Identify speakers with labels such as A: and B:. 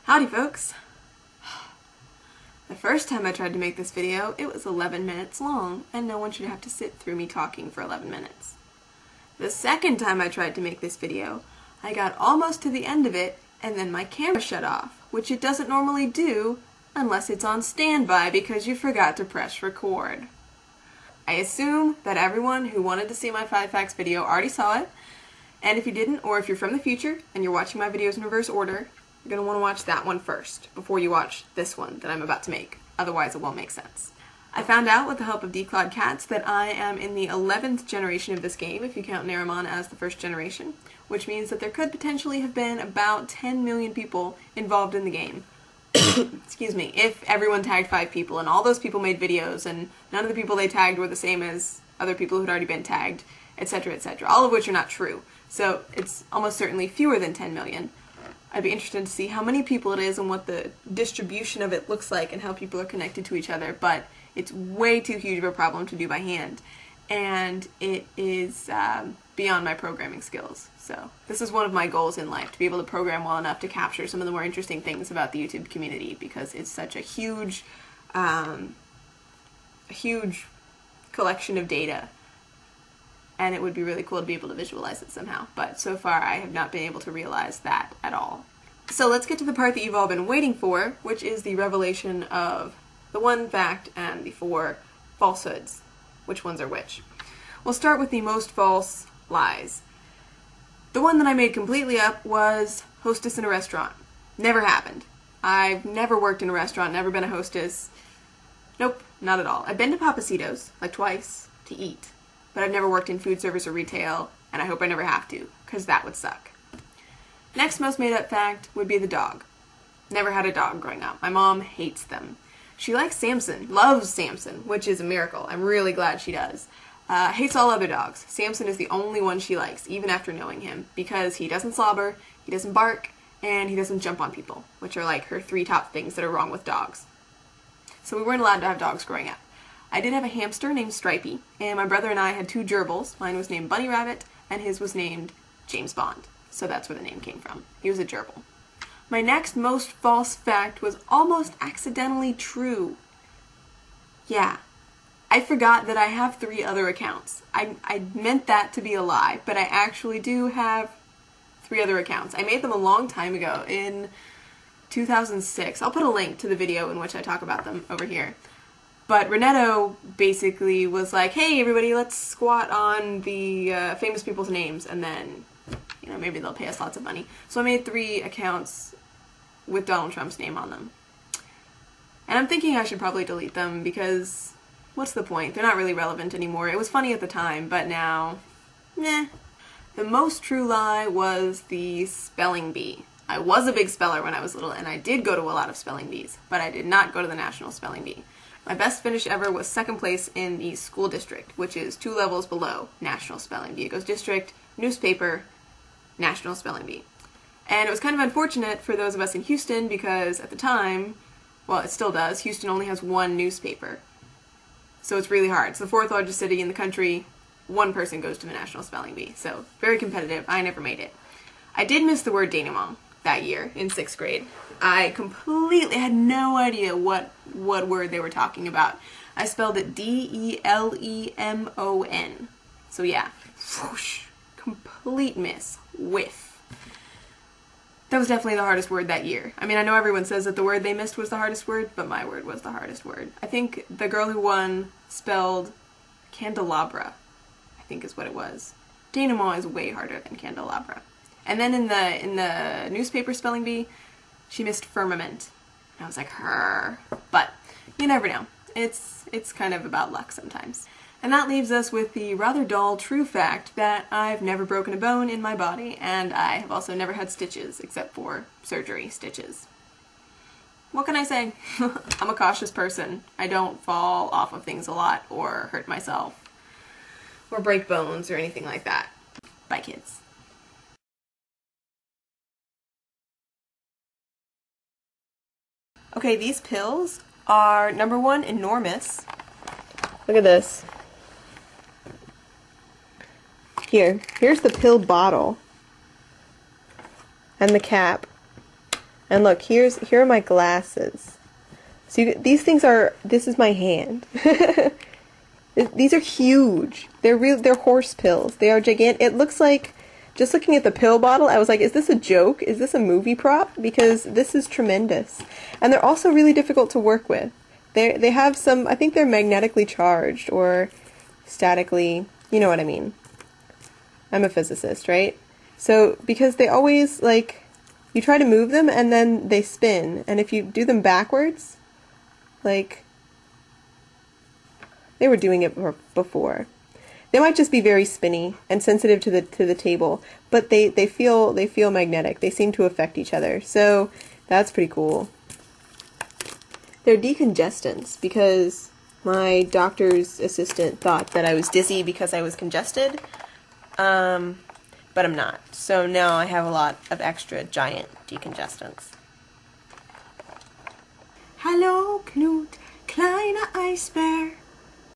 A: Howdy folks! The first time I tried to make this video, it was 11 minutes long, and no one should have to sit through me talking for 11 minutes. The second time I tried to make this video, I got almost to the end of it, and then my camera shut off, which it doesn't normally do unless it's on standby because you forgot to press record. I assume that everyone who wanted to see my 5 facts video already saw it, and if you didn't, or if you're from the future and you're watching my videos in reverse order, you're going to want to watch that one first before you watch this one that I'm about to make. Otherwise it won't make sense. I found out with the help of Declawed Cats that I am in the 11th generation of this game, if you count Naramon as the first generation, which means that there could potentially have been about 10 million people involved in the game. Excuse me, if everyone tagged 5 people and all those people made videos and none of the people they tagged were the same as other people who'd already been tagged, etc., etc., all of which are not true. So it's almost certainly fewer than 10 million. I'd be interested to see how many people it is and what the distribution of it looks like and how people are connected to each other, but it's way too huge of a problem to do by hand, and it is beyond my programming skills. So this is one of my goals in life, to be able to program well enough to capture some of the more interesting things about the YouTube community, because it's such a huge collection of data, and it would be really cool to be able to visualize it somehow, but so far I have not been able to realize that at all. So let's get to the part that you've all been waiting for, which is the revelation of the 1 fact and the 4 falsehoods. Which ones are which? We'll start with the most false lies. The one that I made completely up was hostess in a restaurant. Never happened. I've never worked in a restaurant, never been a hostess. Nope, not at all. I've been to Prepoceros, like twice, to eat. But I've never worked in food service or retail, and I hope I never have to, because that would suck. Next most made up fact would be the dog. Never had a dog growing up. My mom hates them. She likes Samson, loves Samson, which is a miracle. I'm really glad she does. Hates all other dogs. Samson is the only one she likes, even after knowing him, because he doesn't slobber, he doesn't bark, and he doesn't jump on people, which are like her 3 top things that are wrong with dogs. So we weren't allowed to have dogs growing up. I did have a hamster named Stripey, and my brother and I had 2 gerbils. Mine was named Bunny Rabbit, and his was named James Bond. So that's where the name came from. He was a gerbil. My next most false fact was almost accidentally true. Yeah. I forgot that I have 3 other accounts. I meant that to be a lie, but I actually do have 3 other accounts. I made them a long time ago, in 2006. I'll put a link to the video in which I talk about them over here. But Renetto basically was like, hey everybody, let's squat on the famous people's names, and then, you know, maybe they'll pay us lots of money. So I made 3 accounts with Donald Trump's name on them. And I'm thinking I should probably delete them because what's the point? They're not really relevant anymore. It was funny at the time, but now, meh. The most true lie was the spelling bee. I was a big speller when I was little, and I did go to a lot of spelling bees, but I did not go to the National Spelling Bee. My best finish ever was 2nd place in the school district, which is 2 levels below National Spelling Bee. It goes district, newspaper, National Spelling Bee. And it was kind of unfortunate for those of us in Houston because at the time, well, it still does, Houston only has 1 newspaper. So it's really hard. It's the 4th largest city in the country. 1 person goes to the National Spelling Bee. So very competitive. I never made it. I did miss the word denouement that year in 6th grade. I completely had no idea what word they were talking about. I spelled it D-E-L-E-M-O-N. So yeah, whoosh, complete miss, whiff. That was definitely the hardest word that year. I mean, I know everyone says that the word they missed was the hardest word, but my word was the hardest word. I think the girl who won spelled candelabra, I think is what it was. Denouement is way harder than candelabra. And then in the newspaper spelling bee, she missed firmament. And I was like, her. But you never know. It's kind of about luck sometimes. And that leaves us with the rather dull true fact that I've never broken a bone in my body, and I have also never had stitches, except for surgery stitches. What can I say? I'm a cautious person. I don't fall off of things a lot, or hurt myself, or break bones, or anything like that. Bye, kids. Okay, these pills are, number 1, enormous. Look at this. Here's the pill bottle. And the cap. And look, here are my glasses. So these things are, this is my hand. These are huge. They're horse pills. They are gigantic. It looks like, just looking at the pill bottle, I was like, is this a joke? Is this a movie prop? Because this is tremendous. And they're also really difficult to work with. They have some, I think they're magnetically charged or statically, you know what I mean. I'm a physicist, right? So, because they always, like, you try to move them and then they spin. And if you do them backwards, like, they were doing it before. They might just be very spinny and sensitive to the table, but they feel magnetic. They seem to affect each other. So that's pretty cool. They're decongestants because my doctor's assistant thought that I was dizzy because I was congested, but I'm not. So now I have a lot of extra giant decongestants. Hallo Knut, kleiner Eisbär.